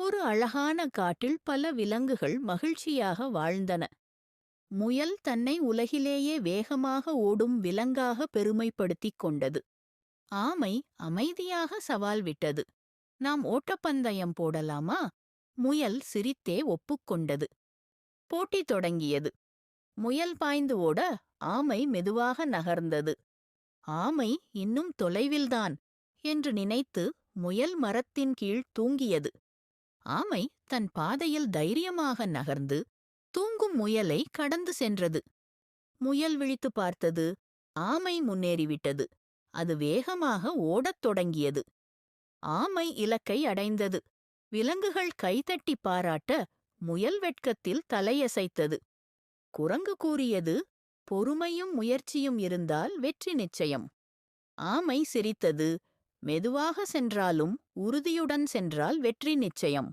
ஒரு அழகான காட்டில் பல விலங்குகள் மகிழ்ச்சியாக வாழ்ந்தன. முயல் தன்னை உலகிலேயே வேகமாக ஓடும் விலங்காக பெருமைப்படுத்திக் கொண்டது. ஆமை அமைதியாக சவால் விட்டது. நாம் ஓட்டப்பந்தயம் போடலாமா? முயல் சிரித்தே ஒப்புக்கொண்டது. போட்டி தொடங்கியது. முயல் பாய்ந்து ஓட ஆமை மெதுவாக நகர்ந்தது. ஆமை இன்னும் தொலைவில்தான் என்று நினைத்து முயல் மரத்தின் கீழ் தூங்கியது. ஆமை தன் பாதையில் தைரியமாக நகர்ந்து தூங்கும் முயலை கடந்து சென்றது. முயல் விழித்து பார்த்தது. ஆமை முன்னேறிவிட்டது. அது வேகமாக ஓடத் தொடங்கியது. ஆமை இலக்கை அடைந்தது. விலங்குகள் கைதட்டி பாராட்ட முயல் வெட்கத்தில் தலையசைத்தது. குரங்கு கூறியது, பொறுமையும் முயற்சியும் இருந்தால் வெற்றி நிச்சயம். ஆமை சிரித்தது. மெதுவாக சென்றாலும் உறுதியுடன் சென்றால் வெற்றி நிச்சயம்.